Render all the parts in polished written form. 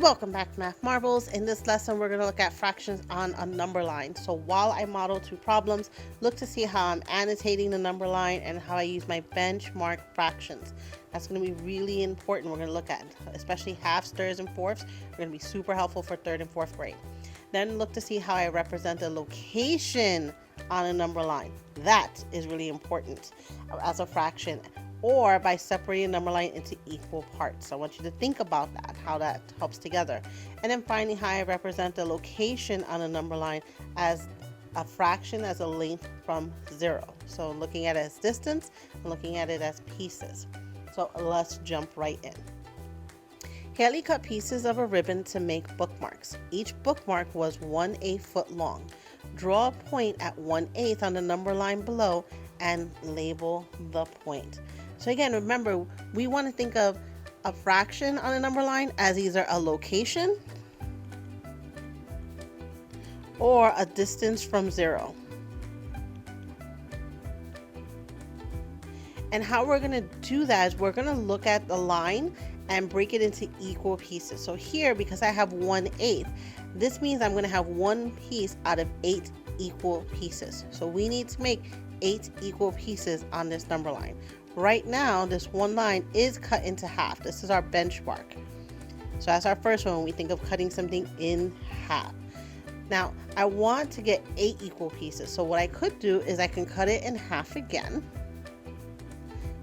Welcome back to Math Marvels. In this lesson, we're going to look at fractions on a number line. So while I model two problems, look to see how I'm annotating the number line and how I use my benchmark fractions. That's going to be really important. We're going to look at, especially halves, thirds, and fourths. They're going to be super helpful for third and fourth grade. Then look to see how I represent the location on a number line. That is really important as a fraction, or by separating a number line into equal parts. So I want you to think about that, how that helps together. And then finally, how I represent the location on a number line as a fraction as a length from 0. So looking at it as distance and looking at it as pieces. So let's jump right in. Haley cut pieces of a ribbon to make bookmarks. Each bookmark was 1/8 foot long. Draw a point at 1/8 on the number line below and label the point. So again, remember, we want to think of a fraction on a number line as either a location or a distance from 0. And how we're going to do that is we're going to look at the line and break it into equal pieces. So here, because I have 1/8, this means I'm going to have one piece out of 8 equal pieces. So we need to make 8 equal pieces on this number line. Right now, this one line is cut into half. This is our benchmark. So that's our first one when we think of cutting something in half. Now, I want to get 8 equal pieces. So what I could do is I can cut it in half again.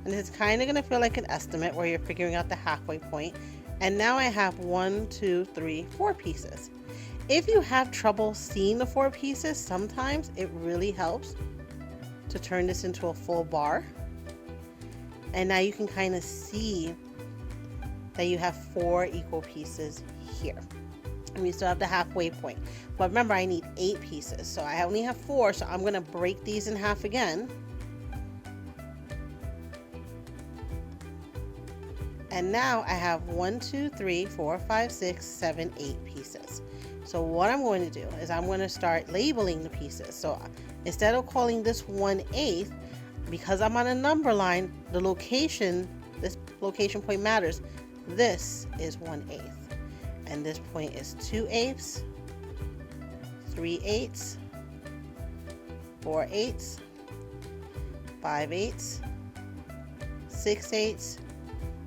And it's kind of going to feel like an estimate where you're figuring out the halfway point. And now I have 1, 2, 3, 4 pieces. If you have trouble seeing the 4 pieces, sometimes it really helps to turn this into a full bar. And now you can kind of see that you have 4 equal pieces here. And we still have the halfway point. But remember, I need 8 pieces. So I only have 4, so I'm going to break these in half again. And now I have 1, 2, 3, 4, 5, 6, 7, 8 pieces. So what I'm going to do is I'm going to start labeling the pieces. So instead of calling this 1/8, because I'm on a number line, the location, this location point matters. This is 1/8. And this point is 2/8, 3/8, 4/8, 5/8, 6/8,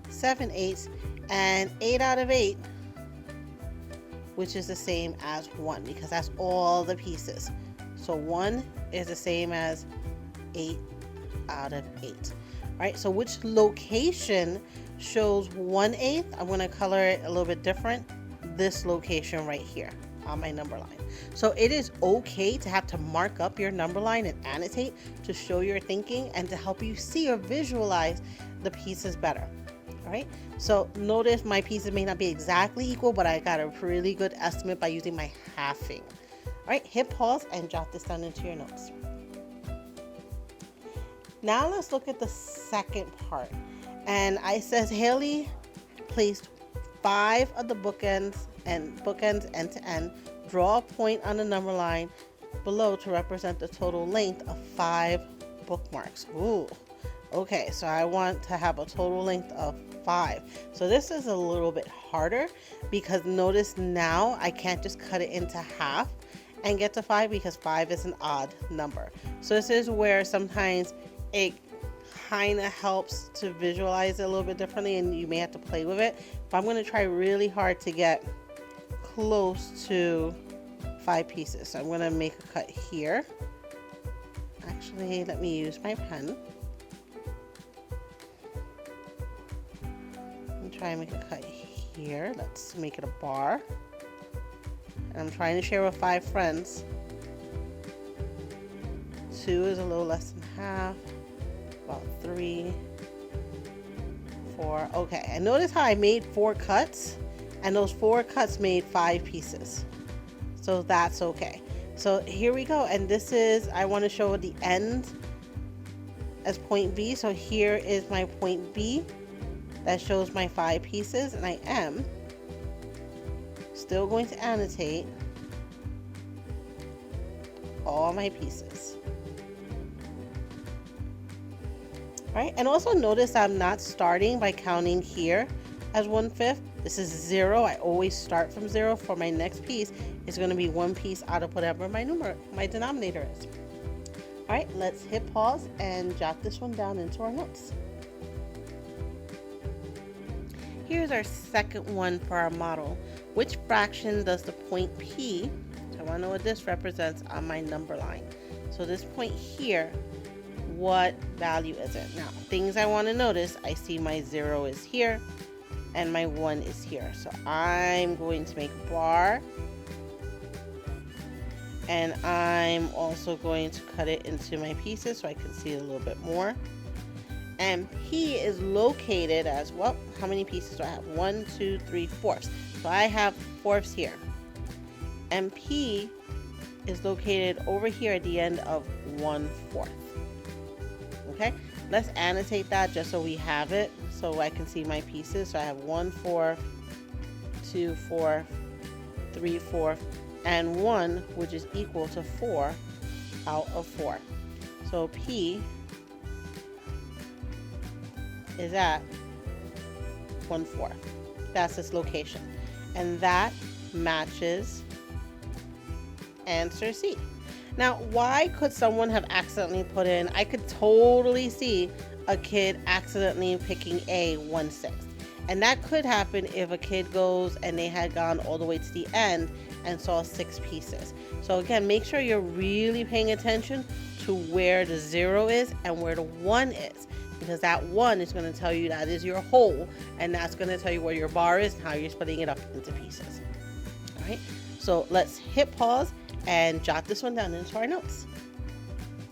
7/8, and 8 out of 8, which is the same as 1 because that's all the pieces. So 1 is the same as 8 out of 8. All right, so which location shows 1/8? I'm going to color it a little bit different. This location right here on my number line. So it is okay to have to mark up your number line and annotate to show your thinking and to help you see or visualize the pieces better. All right, so notice my pieces may not be exactly equal, but I got a really good estimate by using my halving. All right, hit pause and jot this down into your notes. Now let's look at the second part. And I says Haley placed 5 of the bookends end to end. Draw a point on the number line below to represent the total length of 5 bookmarks. Ooh. Okay, so I want to have a total length of 5. So this is a little bit harder because notice now I can't just cut it into half and get to 5 because 5 is an odd number. So this is where sometimes it kind of helps to visualize it a little bit differently and you may have to play with it. But I'm going to try really hard to get close to 5 pieces. So I'm going to make a cut here. Actually, let me use my pen. Try and make a cut here. Let's make it a bar. And I'm trying to share with 5 friends. 2 is a little less than half. About 3, 4. Okay, and notice how I made 4 cuts, and those 4 cuts made 5 pieces. So that's okay. So here we go, and this is, I want to show the end as point B. So here is my point B. That shows my 5 pieces, and I am still going to annotate all my pieces. All right, and also notice I'm not starting by counting here as 1/5, This is 0. I always start from 0. For my next piece, it's going to be one piece out of whatever my denominator is. All right, let's hit pause and jot this one down into our notes. Here's our second one for our model. Which fraction does the point P, so I want to know what this represents on my number line. So this point here, what value is it? Now, things I want to notice, I see my 0 is here and my 1 is here. So I'm going to make a bar, and I'm also going to cut it into my pieces so I can see it a little bit more. And P is located as, well, how many pieces do I have? 1, 2, 3 fourths. So I have fourths here. And P is located over here at the end of 1/4. Okay, let's annotate that just so we have it, so I can see my pieces. So I have 1/4, 2/4, 3/4, and 1, which is equal to 4 out of 4. So P is at 1/4. That's its location. And that matches answer C. Now, why could someone have accidentally put in, I could totally see a kid accidentally picking A 1/6. And that could happen if a kid goes and they had gone all the way to the end and saw 6 pieces. So again, make sure you're really paying attention to where the 0 is and where the 1 is, because that 1 is going to tell you that is your whole, and that's going to tell you where your bar is and how you're splitting it up into pieces. All right, so let's hit pause and jot this one down into our notes.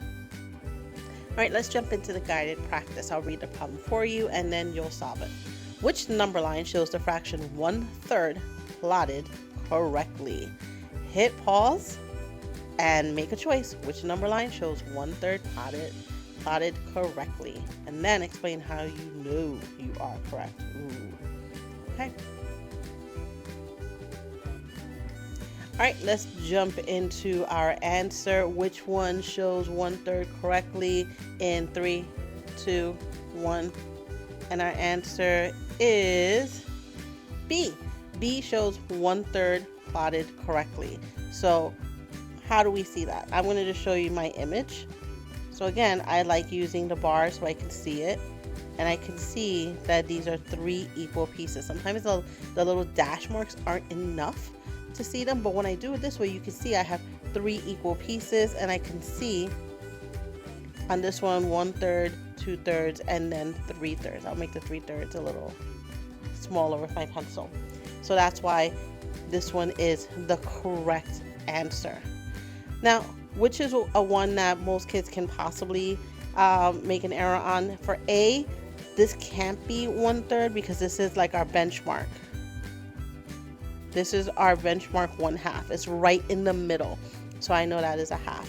All right, let's jump into the guided practice. I'll read the problem for you and then you'll solve it. Which number line shows the fraction 1/3 plotted correctly? Hit pause and make a choice. Which number line shows 1/3 plotted correctly? And then explain how you know you are correct. Ooh. Okay. All right, let's jump into our answer. Which one shows 1/3 correctly? In 3, 2, 1. And our answer is B. B shows 1/3 plotted correctly. So how do we see that? I'm going to just show you my image. So again, I like using the bar so I can see it. And I can see that these are 3 equal pieces. Sometimes the little dash marks aren't enough to see them, but when I do it this way, you can see I have 3 equal pieces, and I can see on this one 1/3, 2/3, and then 3/3. I'll make the 3/3 a little smaller with my pencil. So that's why this one is the correct answer. Now, which is a one that most kids can possibly make an error on? For A, this can't be 1/3 because this is like our benchmark. This is our benchmark 1/2. It's right in the middle. So I know that is a half.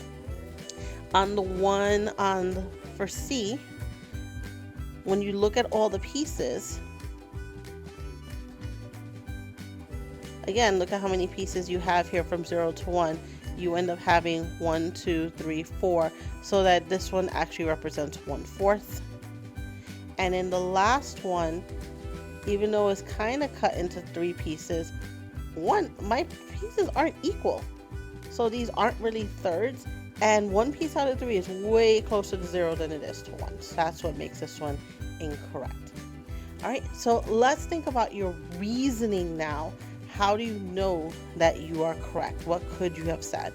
On the one for C, when you look at all the pieces, again, look at how many pieces you have here from 0 to 1. You end up having 1, 2, 3, 4, so that this one actually represents 1/4. And in the last one, even though it's kind of cut into 3 pieces, my pieces aren't equal. So these aren't really thirds, and 1 piece out of 3 is way closer to 0 than it is to 1. So that's what makes this one incorrect. All right, so let's think about your reasoning now. How do you know that you are correct? What could you have said?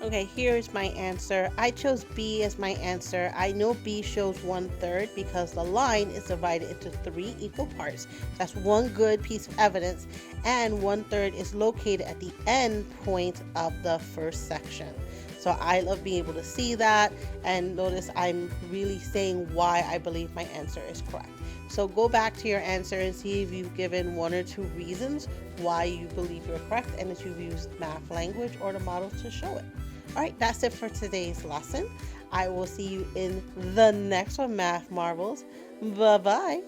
Okay, here's my answer. I chose B as my answer. I know B shows 1/3 because the line is divided into 3 equal parts. That's one good piece of evidence, and 1/3 is located at the end point of the first section. So I love being able to see that, and notice I'm really saying why I believe my answer is correct. So go back to your answer and see if you've given 1 or 2 reasons why you believe you're correct, and if you've used math language or the model to show it. All right, that's it for today's lesson. I will see you in the next one, Math Marvels. Bye-bye.